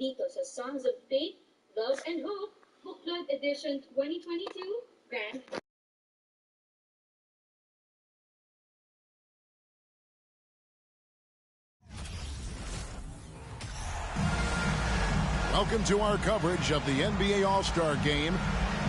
dito sa Songs of Faith, Love and Hope, Booklet Edition 2022, Grand. Welcome to our coverage of the NBA All-Star Game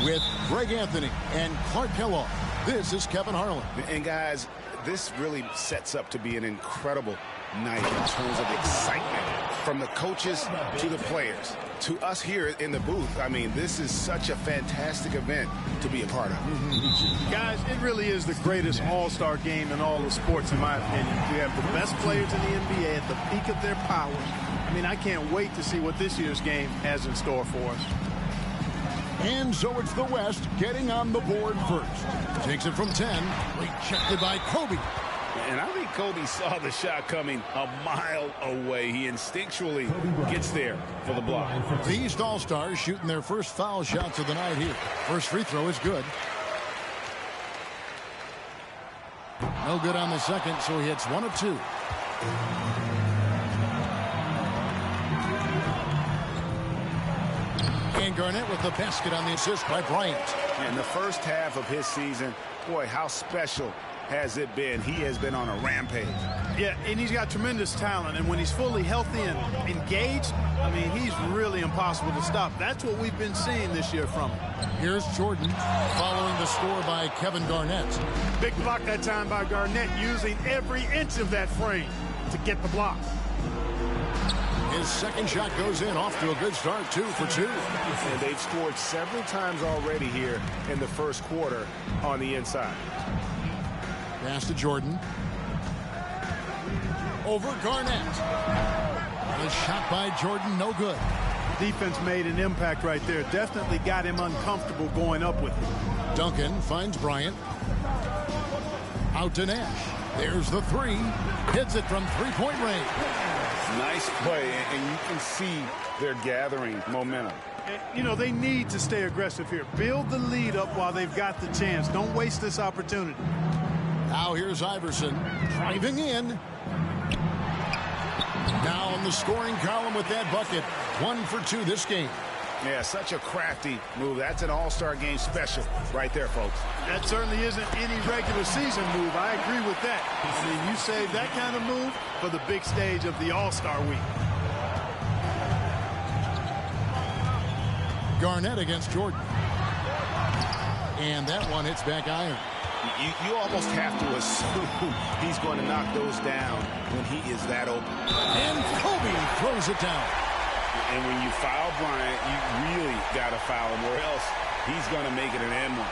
with Greg Anthony and Clark Kellogg. This is Kevin Harlan. And guys, this really sets up to be an incredible night in terms of excitement from the coaches to the players to us here in the booth. I mean, this is such a fantastic event to be a part of. Guys, it really is the greatest all-star game in all the sports, in my opinion. You have the best players in the NBA at the peak of their powers. I mean, I can't wait to see what this year's game has in store for us. And so it's the West getting on the board first. Takes it from 10. Rejected by Kobe. And I think Kobe saw the shot coming a mile away. He instinctually gets there for the block. The East All-Stars shooting their first foul shots of the night here. First free throw is good. No good on the second, so he hits 1 of 2. And Garnett with the basket on the assist by Bryant. In the first half of his season, boy, how special has it been? He has been on a rampage. Yeah, and he's got tremendous talent, and when he's fully healthy and engaged, I mean, he's really impossible to stop. That's what we've been seeing this year from him. Here's Jordan following the score by Kevin Garnett. Big block that time by Garnett, using every inch of that frame to get the block. His second shot goes in, off to a good start, 2 for 2. And they've scored several times already here in the first quarter on the inside. Pass to Jordan. Over Garnett. The shot by Jordan, no good. Defense made an impact right there. Definitely got him uncomfortable going up with it. Duncan finds Bryant. Out to Nash. There's the 3. Hits it from three-point range. Nice play, and you can see they're gathering momentum. You know, they need to stay aggressive here. Build the lead up while they've got the chance. Don't waste this opportunity. Now here's Iverson driving in. Now in the scoring column with that bucket. 1 for 2 this game. Yeah, such a crafty move. That's an all-star game special right there, folks. That certainly isn't any regular season move. I agree with that. I mean, you save that kind of move for the big stage of the All-Star week. Garnett against Jordan. And that one hits back iron. You almost have to assume he's going to knock those down when he is that open. And Kobe throws it down. And when you foul Bryant, you really got to foul him, or else he's going to make it an and 1.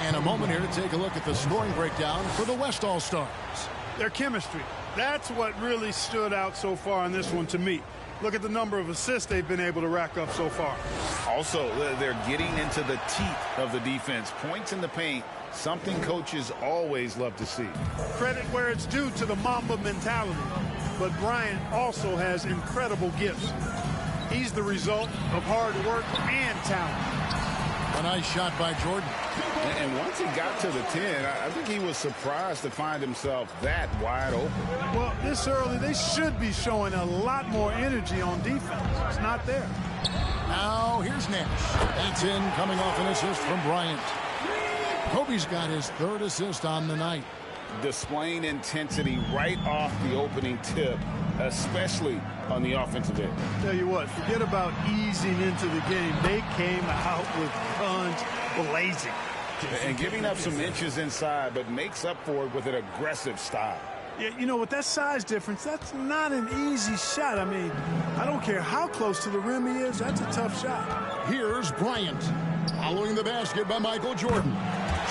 And a moment here to take a look at the scoring breakdown for the West All-Stars. Their chemistry. That's what really stood out so far in this one to me. Look at the number of assists they've been able to rack up so far. Also, they're getting into the teeth of the defense. Points in the paint, something coaches always love to see. Credit where it's due to the Mamba mentality. But Bryant also has incredible gifts. He's the result of hard work and talent. A nice shot by Jordan. And once he got to the 10, I think he was surprised to find himself that wide open. Well, this early, they should be showing a lot more energy on defense. It's not there. Now here's Nash. That's in, coming off an assist from Bryant. Kobe's got his 3rd assist on the night. Displaying intensity right off the opening tip, especially on the offensive end. Tell you what, forget about easing into the game. They came out with guns blazing. And giving up some inches inside, but makes up for it with an aggressive style. Yeah, you know, with that size difference, that's not an easy shot. I mean, I don't care how close to the rim he is, that's a tough shot. Here's Bryant. Following the basket by Michael Jordan.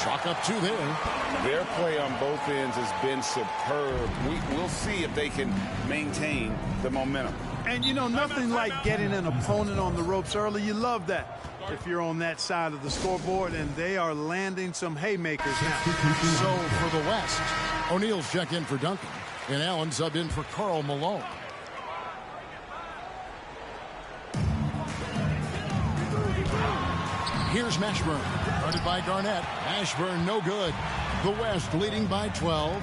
Chalk up 2 there. Their play on both ends has been superb. We'll see if they can maintain the momentum. And, you know, nothing like getting an opponent on the ropes early. You love that if you're on that side of the scoreboard, and they are landing some haymakers now. So for the West, O'Neal's checked in for Duncan, and Allen subbed in for Karl Malone. Here's Mashburn, guarded by Garnett. Mashburn, no good. The West leading by 12.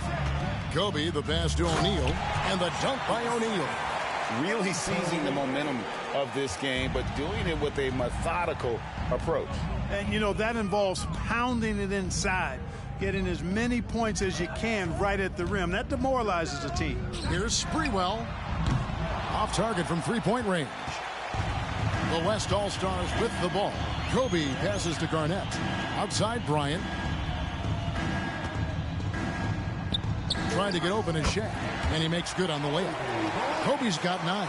Kobe, the pass to O'Neal, and the dunk by O'Neal. really seizing the momentum of this game, but doing it with a methodical approach. And, you know, that involves pounding it inside, getting as many points as you can right at the rim. That demoralizes a team. Here's Sprewell. Off target from three-point range. The West All-Stars with the ball. Kobe passes to Garnett. Outside Bryant. Trying to get open is Shaq, and he makes good on the layup. Kobe's got 9.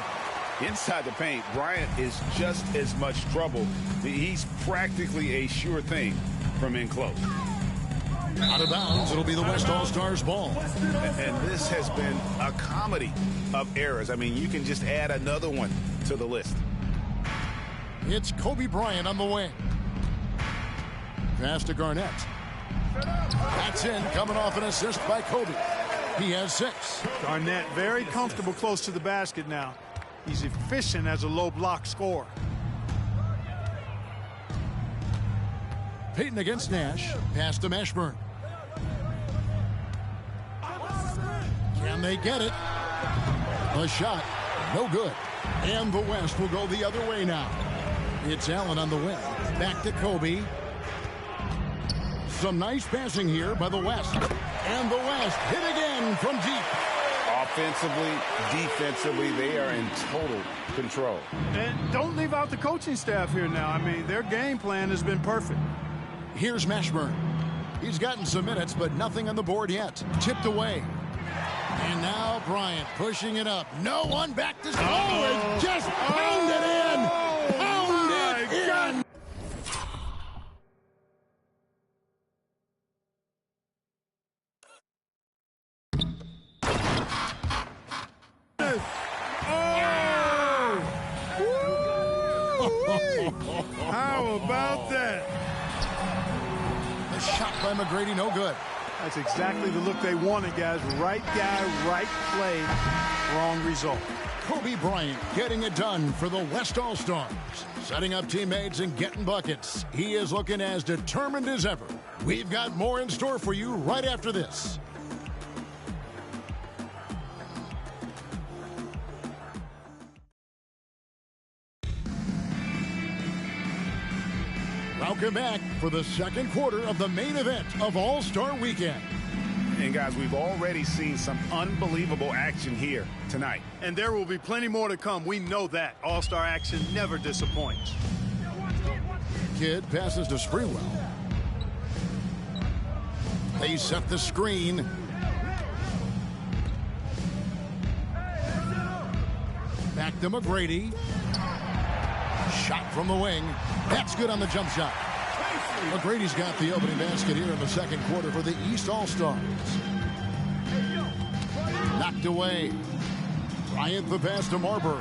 Inside the paint, Bryant is just as much trouble. He's practically a sure thing from in close. Out of bounds, it'll be the West All-Stars ball. And this has been a comedy of errors. I mean, you can just add another one to the list. It's Kobe Bryant on the wing. Pass to Garnett. That's in, coming off an assist by Kobe. He has 6. Garnett very comfortable close to the basket now. He's efficient as a low block scorer. Payton against Nash. Pass to Mashburn. Can they get it? The shot, no good. And the West will go the other way now. It's Allen on the wing. Back to Kobe. Some nice passing here by the West. And the West hit again from deep. Offensively, defensively, they are in total control. And don't leave out the coaching staff here now. I mean, their game plan has been perfect. Here's Mashburn. He's gotten some minutes, but nothing on the board yet. Tipped away. And now Bryant pushing it up. No one back to score. Just pound it in. Pound it in. How about that? The shot by McGrady, no good. That's exactly the look they wanted, guys. Right guy, right play, wrong result. Kobe Bryant getting it done for the West All-Stars. Setting up teammates and getting buckets. He is looking as determined as ever. We've got more in store for you right after this. Welcome back for the second quarter of the main event of All-Star Weekend. And guys, we've already seen some unbelievable action here tonight. And there will be plenty more to come. We know that. All-Star action never disappoints. Kidd passes to Sprewell. They set the screen. Back to McGrady. Shot from the wing. That's good on the jump shot. McGrady's got the opening basket here in the second quarter for the East All-Stars. Knocked away. Bryant the pass to Marbury.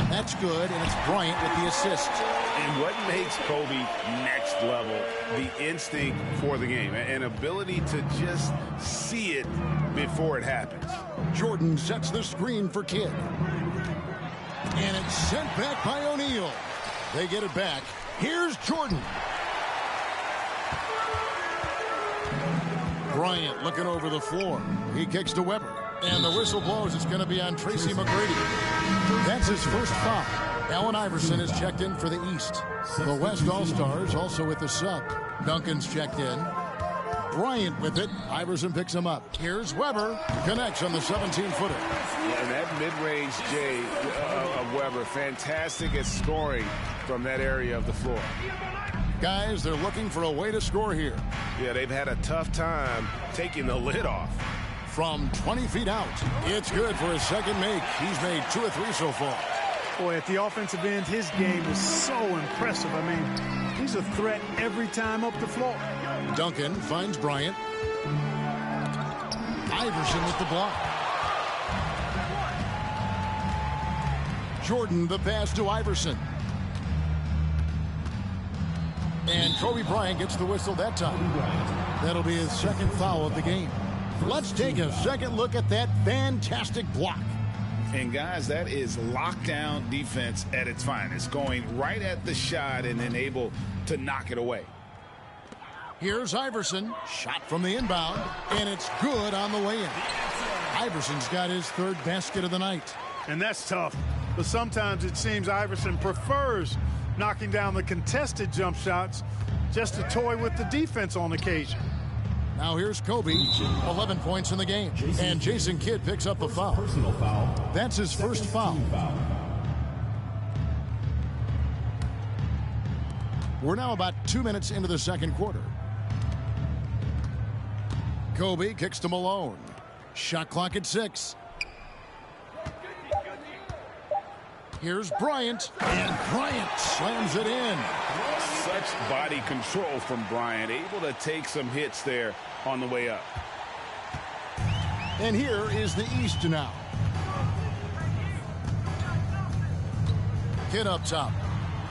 That's good, and it's Bryant with the assist. And what makes Kobe next level, the instinct for the game, an ability to just see it before it happens. Jordan sets the screen for Kidd. And it's sent back by O'Neal. They get it back. Here's Jordan. Bryant looking over the floor. He kicks to Weber. And the whistle blows. It's going to be on Tracy McGrady. That's his first foul. Allen Iverson is checked in for the East. The West All-Stars also with the sub. Duncan's checked in. Bryant with it. Iverson picks him up. Here's Weber. Connects on the 17-footer. And that mid-range J of Weber, fantastic at scoring from that area of the floor. Guys, they're looking for a way to score here. Yeah, they've had a tough time taking the lid off. From 20 feet out, it's good for his second make. He's made 2 or 3 so far. Boy, at the offensive end, his game is so impressive. I mean, he's a threat every time up the floor. Duncan finds Bryant. Iverson with the block. Jordan the pass to Iverson. And Kobe Bryant gets the whistle that time. That'll be his second foul of the game. Let's take a second look at that fantastic block. And guys, that is lockdown defense at its finest, going right at the shot and then able to knock it away. Here's Iverson, shot from the inbound, and it's good on the way in. Iverson's got his third basket of the night. And that's tough. But sometimes it seems Iverson prefers knocking down the contested jump shots just to toy with the defense on occasion. Now here's Kobe, 11 points in the game. And Jason Kidd picks up the foul. Personal foul. That's his first foul. We're now about 2 minutes into the second quarter. Kobe kicks to Malone. Shot clock at 6. Here's Bryant, and Bryant slams it in. Such body control from Bryant, able to take some hits there on the way up. And here is the East now. Kidd up top.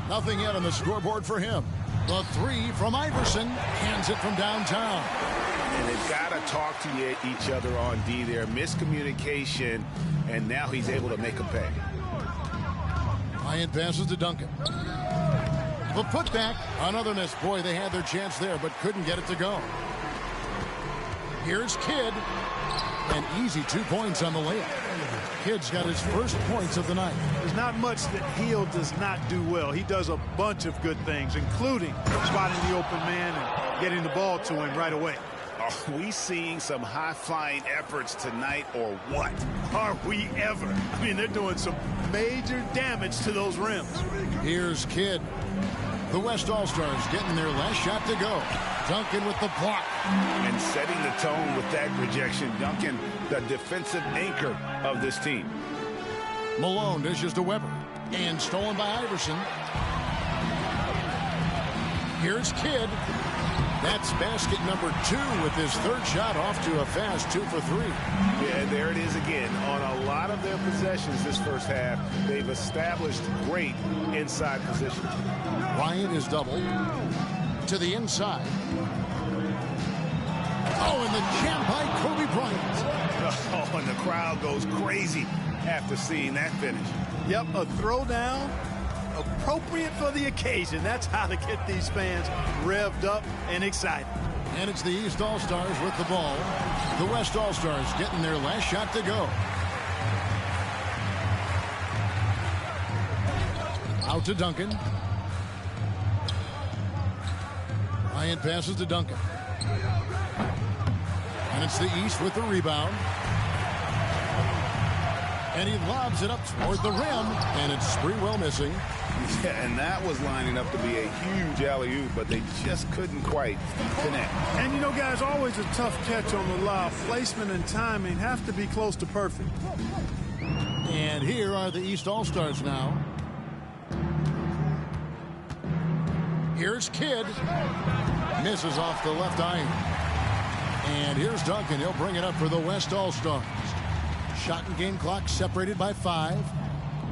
Nothing yet on the scoreboard for him. The three from Iverson, hands it from downtown. And they've got to talk to each other on D there. Miscommunication, and now he's able to make a pay. Bryant passes to Duncan. The putback, another miss. Boy, they had their chance there, but couldn't get it to go. Here's Kidd. An easy 2 points on the layup. Kidd's got his first points of the night. There's not much that Hill does not do well. He does a bunch of good things, including spotting the open man and getting the ball to him right away. Are we seeing some high-flying efforts tonight or what? Are we ever? I mean, they're doing some major damage to those rims. Here's Kidd. The West All-Stars getting their last shot to go. Duncan with the block. And setting the tone with that rejection. Duncan, the defensive anchor of this team. Malone dishes to Weber. And stolen by Iverson. Here's Kidd. That's basket number 2 with his third shot off to a fast 2 for 3. Yeah, there it is again. On a lot of their possessions this first half, they've established great inside position. Bryant is doubled to the inside. Oh, and the jam by Kobe Bryant. Oh, and the crowd goes crazy after seeing that finish. Yep, a throwdown appropriate for the occasion. That's how to get these fans revved up and excited. And it's the East All-Stars with the ball. The West All-Stars getting their last shot to go. Out to Duncan. Bryant passes to Duncan. And it's the East with the rebound. And he lobs it up toward the rim. And it's Sprewell missing. Yeah, and that was lining up to be a huge alley-oop, but they just couldn't quite connect. And, you know, guys, always a tough catch on the lob. Placement and timing have to be close to perfect. And here are the East All-Stars now. Here's Kidd. Misses off the left iron. And here's Duncan. He'll bring it up for the West All-Stars. Shot and game clock separated by 5.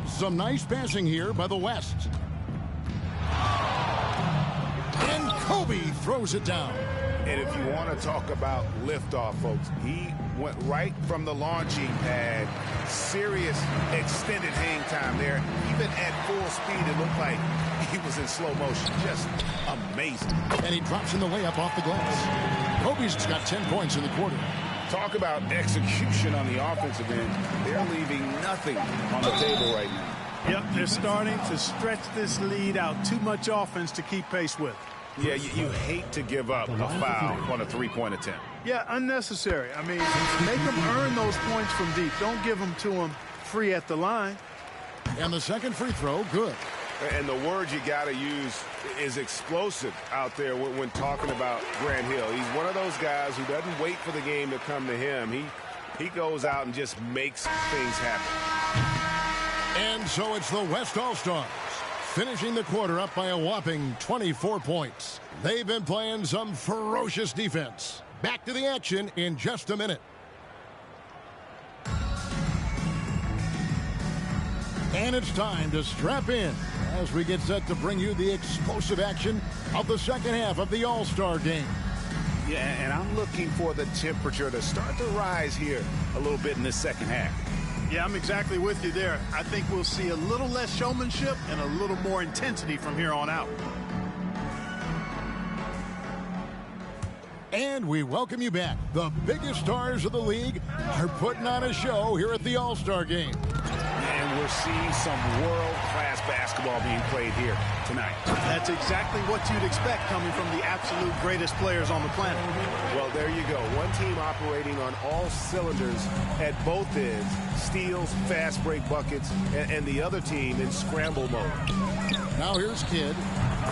Some nice passing here by the West. And Kobe throws it down. And if you want to talk about liftoff, folks, he went right from the launching pad. Serious extended hang time there. Even at full speed, it looked like he was in slow motion. Just amazing. And he drops in the layup off the glass. Kobe's got 10 points in the quarter. Talk about execution on the offensive end. They're leaving nothing on the table right now. Yep, they're starting to stretch this lead out. Too much offense to keep pace with. Yeah, you hate to give up a foul on a three-point attempt. Yeah, unnecessary. I mean, make them earn those points from deep. Don't give them to them free at the line. And the second free throw, good. And the word you got to use is explosive out there when talking about Grant Hill. He's one of those guys who doesn't wait for the game to come to him. He goes out and just makes things happen. And so it's the West All-Stars finishing the quarter up by a whopping 24 points. They've been playing some ferocious defense. Back to the action in just a minute. And it's time to strap in as we get set to bring you the explosive action of the second half of the All-Star game. Yeah, and I'm looking for the temperature to start to rise here a little bit in this second half. Yeah, I'm exactly with you there. I think we'll see a little less showmanship and a little more intensity from here on out. And we welcome you back. The biggest stars of the league are putting on a show here at the All-Star game. oversee some world-class basketball being played here tonight. That's exactly what you'd expect coming from the absolute greatest players on the planet. Well, there you go. One team operating on all cylinders at both ends. Steals, fast break buckets, and the other team in scramble mode. Now here's Kidd.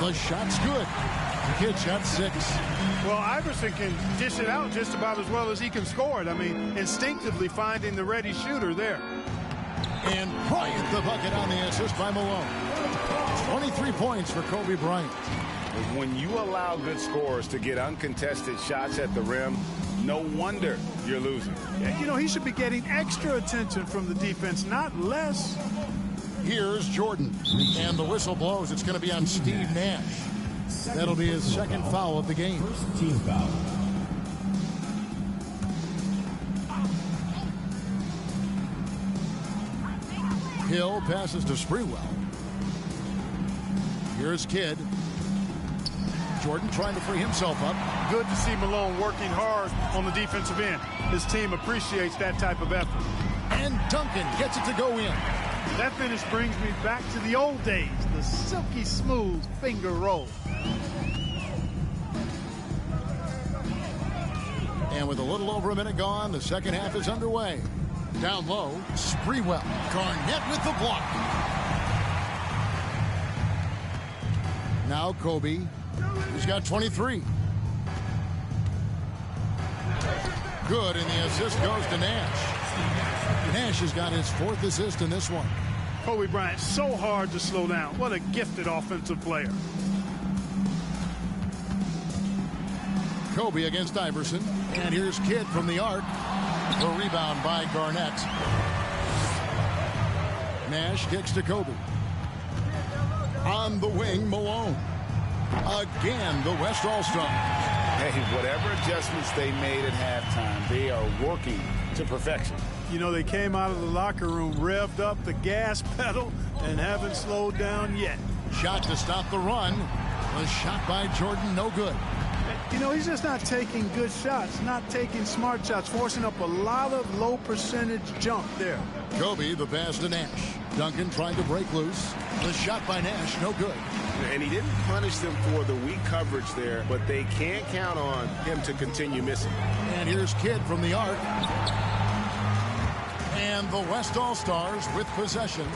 The shot's good. Kidd shot 6. Well, Iverson can dish it out just about as well as he can score it. I mean, instinctively finding the ready shooter there. And Bryant the bucket on the assist by Malone. 23 points for Kobe Bryant. When you allow good scorers to get uncontested shots at the rim, no wonder you're losing. You know, he should be getting extra attention from the defense, not less. Here's Jordan. And the whistle blows. It's going to be on Steve Nash. That'll be his second foul of the game. First team foul. Hill passes to Sprewell. Here's Kidd. Jordan trying to free himself up. Good to see Malone working hard on the defensive end. His team appreciates that type of effort. And Duncan gets it to go in. That finish brings me back to the old days, the silky smooth finger roll. And with a little over a minute gone, the second half is underway. Down low, Sprewell. Garnett with the block. Now Kobe. He's got 23. Good, and the assist goes to Nash. Nash has got his 4th assist in this one. Kobe Bryant, so hard to slow down. What a gifted offensive player. Kobe against Iverson. And here's Kidd from the arc. The rebound by Garnett. Nash kicks to Kobe. On the wing, Malone. Again, the West All-Stars. Hey, whatever adjustments they made at halftime, they are working to perfection. You know, they came out of the locker room, revved up the gas pedal, and haven't slowed down yet. Shot to stop the run. The shot by Jordan, no good. You know, he's just not taking good shots, not taking smart shots, forcing up a lot of low percentage jump there. Kobe, the pass to Nash. Duncan trying to break loose. The shot by Nash, no good. And he didn't punish them for the weak coverage there, but they can't count on him to continue missing. And here's Kidd from the arc. And the West All-Stars with possession.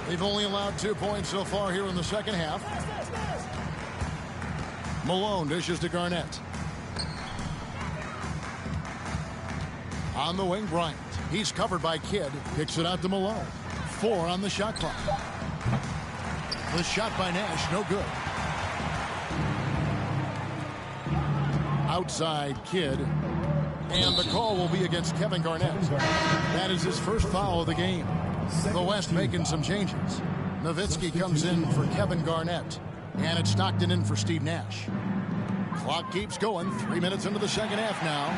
They've only allowed 2 points so far here in the second half. Malone dishes to Garnett. On the wing, Bryant. He's covered by Kidd. Kicks it out to Malone. 4 on the shot clock. The shot by Nash, no good. Outside Kidd. And the call will be against Kevin Garnett. That is his first foul of the game. The West making some changes. Nowitzki comes in for Kevin Garnett. And it's Stockton in for Steve Nash. Clock keeps going. 3 minutes into the second half now.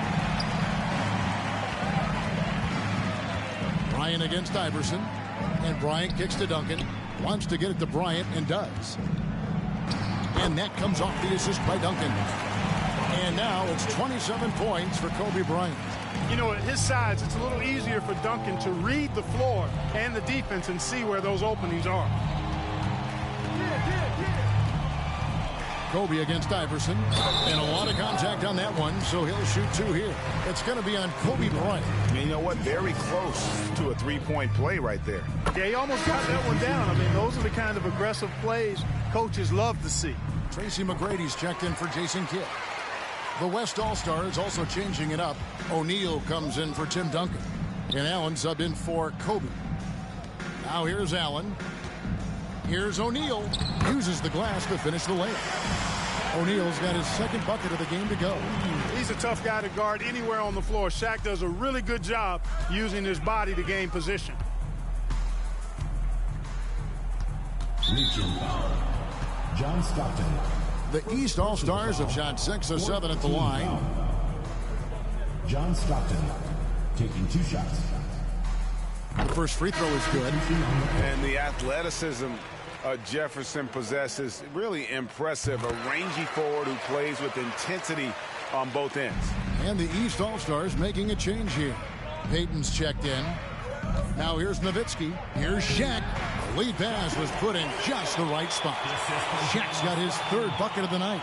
Bryant against Iverson. And Bryant kicks to Duncan. Wants to get it to Bryant and does. And that comes off the assist by Duncan. And now it's 27 points for Kobe Bryant. You know, at his size, it's a little easier for Duncan to read the floor and the defense and see where those openings are. Kobe against Iverson. And a lot of contact on that one, so he'll shoot 2 here. It's going to be on Kobe Bryant. And you know what? Very close to a three-point play right there. Yeah, he almost got that one down. I mean, those are the kind of aggressive plays coaches love to see. Tracy McGrady's checked in for Jason Kidd. The West All-Stars also changing it up. O'Neal comes in for Tim Duncan. And Allen subbed in for Kobe. Now here's Allen. Here's O'Neal. Uses the glass to finish the layup. O'Neal's got his second bucket of the game to go. He's a tough guy to guard anywhere on the floor. Shaq does a really good job using his body to gain position. Reaching foul. John Stockton. The East All-Stars have shot 6 of 7 at the line. John Stockton taking 2 shots. The first free throw is good. And the athleticism Jefferson possesses, really impressive. A rangy forward who plays with intensity on both ends. And the East All-Stars making a change here. Payton's checked in. Now here's Nowitzki. Here's Shaq. The lead pass was put in just the right spot. Shaq's got his third bucket of the night.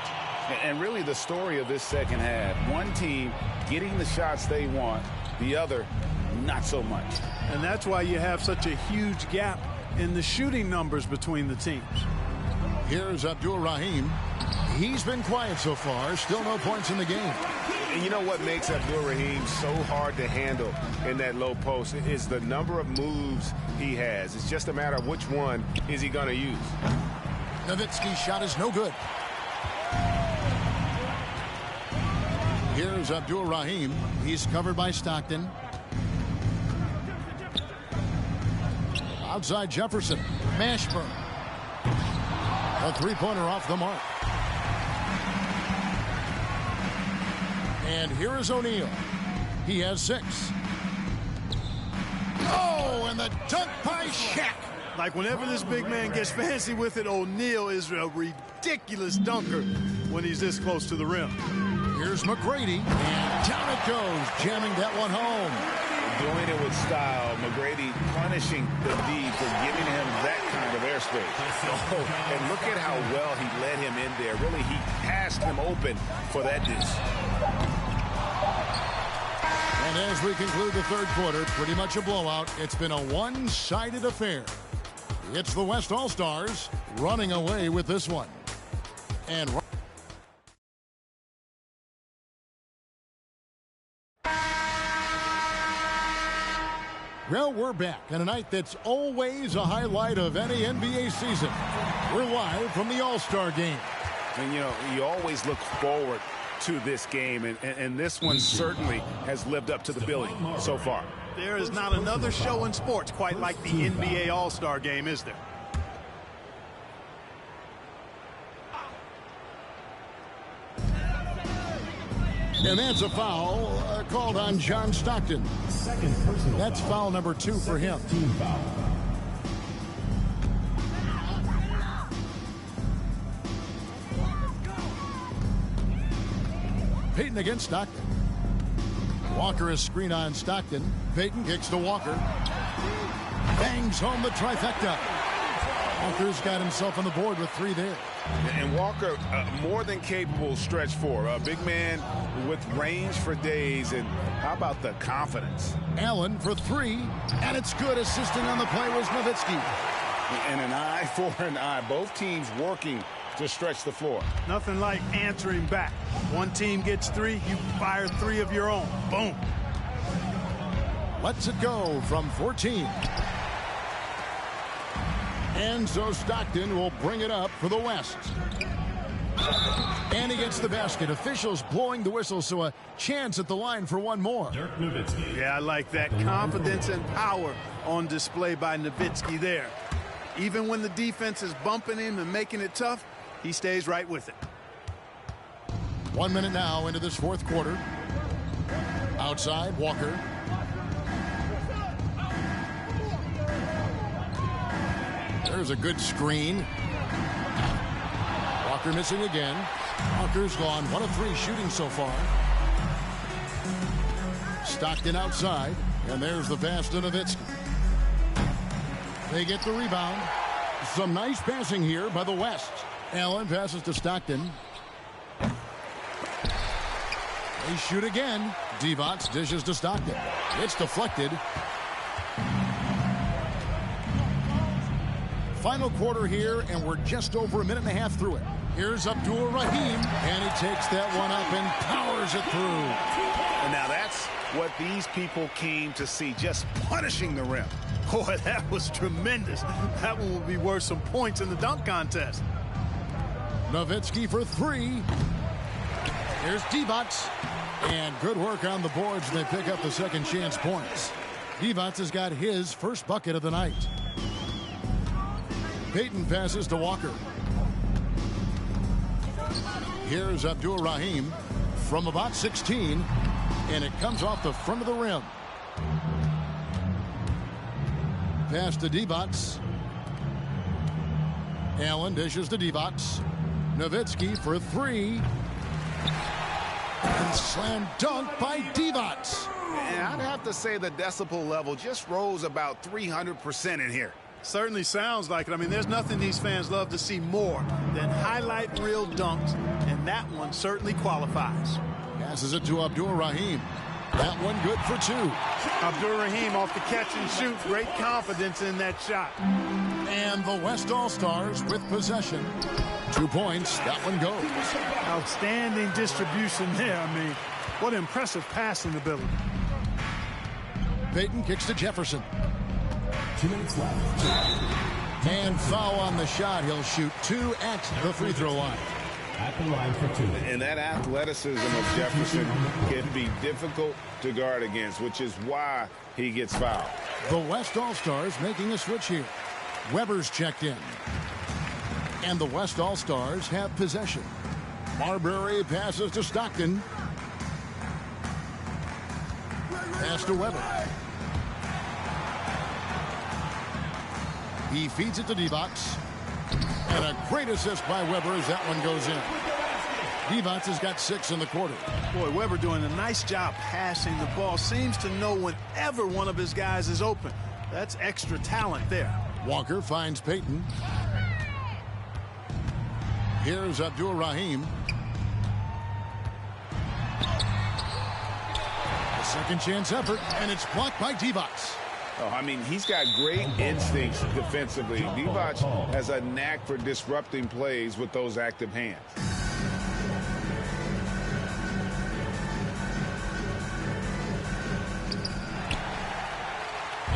And really the story of this second half, one team getting the shots they want, the other not so much. And that's why you have such a huge gap in the shooting numbers between the teams. Here's Abdul Rahim. He's been quiet so far. Still no points in the game. And you know what makes Abdul Rahim so hard to handle in that low post is the number of moves he has. It's just a matter of which one is he going to use. Nowitzki's shot is no good. Here's Abdul Rahim. He's covered by Stockton. Outside Jefferson. Mashburn. A three-pointer off the mark. And here is O'Neal. He has 6. Oh, and the dunk by Shaq. Like whenever this big man gets fancy with it, O'Neal is a ridiculous dunker when he's this close to the rim. Here's McGrady, and down it goes, jamming that one home. Doing it with style. McGrady punishing the D for giving him that kind of airspace. Oh, and look at how well he led him in there. Really, he passed him open for that dish. And as we conclude the third quarter, pretty much a blowout. It's been a one-sided affair. It's the West All-Stars running away with this one. And well, we're back on a night that's always a highlight of any NBA season. We're live from the All-Star game. And, you know, you always look forward to this game, and this one certainly has lived up to the billing so far. There is not another show in sports quite like the NBA All-Star game, is there? And that's a foul called on John Stockton. Second personal That's foul number 2 for him. Team foul. Payton against Stockton. Walker is screen on Stockton. Payton kicks to Walker. Bangs home the trifecta. Walker's got himself on the board with 3 there. And Walker, more than capable stretch 4. A big man with range for days. And how about the confidence? Allen for 3, and it's good. Assisting on the play was Nowitzki. And an eye for an eye. Both teams working to stretch the floor. Nothing like answering back. One team gets 3, you fire 3 of your own. Boom. Lets it go from 14. And so Stockton will bring it up for the West. And he gets the basket. Officials blowing the whistle, so a chance at the line for one more. Dirk Nowitzki. Yeah, I like that confidence and power on display by Nowitzki there. Even when the defense is bumping him and making it tough, he stays right with it. 1 minute now into this fourth quarter. Outside, Walker. There's a good screen. Walker missing again. Walker's gone 1 of 3 shooting so far. Stockton outside. And there's the pass to Nowitzki. They get the rebound. Some nice passing here by the West. Allen passes to Stockton. They shoot again. Divac dishes to Stockton. It's deflected. Final quarter here, and we're just over a minute and a half through it. Here's Abdul Rahim, and he takes that one up and powers it through. And now that's what these people came to see, just punishing the rim. Boy, that was tremendous. That one will be worth some points in the dunk contest. Nowitzki for 3. Here's Divac. And good work on the boards, and they pick up the second chance points. Divac has got his first bucket of the night. Payton passes to Walker. Here's Abdul Rahim from about 16, and it comes off the front of the rim. Pass to Divac. Allen dishes to Divac. Nowitzki for 3. And slam dunk by Divac. And I'd have to say the decibel level just rose about 300% in here. Certainly sounds like it. I mean, there's nothing these fans love to see more than highlight reel dunks, and that one certainly qualifies. Passes it to Abdur-Rahim. That one good for two. Abdur-Rahim off the catch and shoot. Great confidence in that shot. And the West All-Stars with possession. 2 points. That one goes. Outstanding distribution there. I mean, what impressive passing ability. Payton kicks to Jefferson. 2 minutes left. And foul on the shot. He'll shoot 2 at the free throw line. At the line for 2. And that athleticism of Jefferson can be difficult to guard against, which is why he gets fouled. The West All-Stars making a switch here. Weber's checked in. And the West All-Stars have possession. Marbury passes to Stockton. Pass to Weber. He feeds it to Divac. And a great assist by Weber as that one goes in. Divac has got 6 in the quarter. Boy, Weber doing a nice job passing the ball. Seems to know whenever one of his guys is open. That's extra talent there. Walker finds Payton. Here's Abdur-Rahim. A second chance effort, and it's blocked by Divac. Oh, I mean, he's got great instincts defensively. Divac has a knack for disrupting plays with those active hands.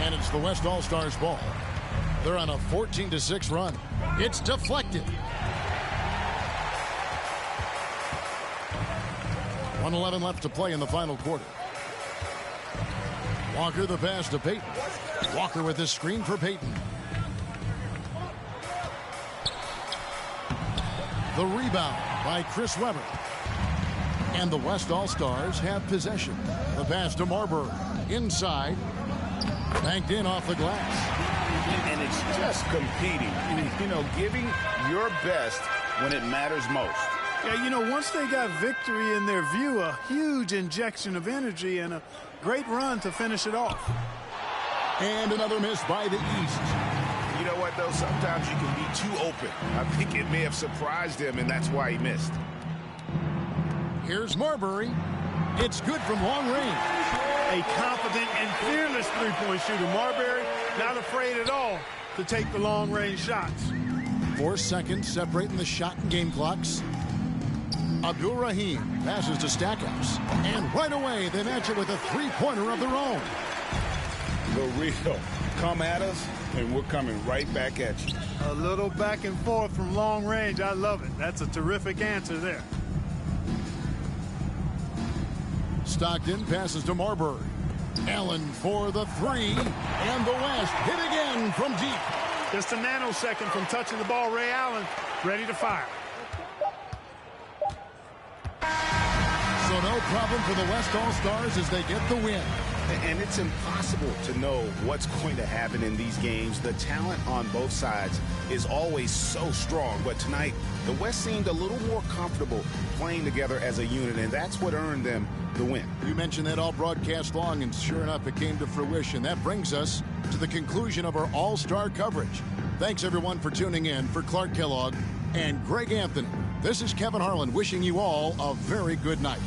And it's the West All-Stars ball. They're on a 14-6 run. It's deflected. 1:11 left to play in the final quarter. Walker the pass to Payton. Walker with this screen for Payton. The rebound by Chris Webber. And the West All-Stars have possession. The pass to Marbury. Inside. Banked in off the glass. And it's just competing. You know, giving your best when it matters most. Yeah, you know, once they got victory in their view, a huge injection of energy and a great run to finish it off. And another miss by the East. You know what, though? Sometimes you can be too open. I think it may have surprised him, and that's why he missed. Here's Marbury. It's good from long range. A confident and fearless three-point shooter. Marbury not afraid at all to take the long-range shots. 4 seconds separating the shot and game clocks. Abdur-Rahim passes to Stackhouse. And right away, they match it with a three-pointer of their own. The real. Come at us, and we're coming right back at you. A little back and forth from long range. I love it. That's a terrific answer there. Stockton passes to Marbury. Allen for the three. And the West hit again from deep. Just a nanosecond from touching the ball. Ray Allen ready to fire. So no problem for the West All-Stars as they get the win. And it's impossible to know what's going to happen in these games. The talent on both sides is always so strong. But tonight, the West seemed a little more comfortable playing together as a unit, and that's what earned them the win. You mentioned that all broadcast long, and sure enough, it came to fruition. That brings us to the conclusion of our All-Star coverage. Thanks, everyone, for tuning in. For Clark Kellogg and Greg Anthony, this is Kevin Harlan wishing you all a very good night.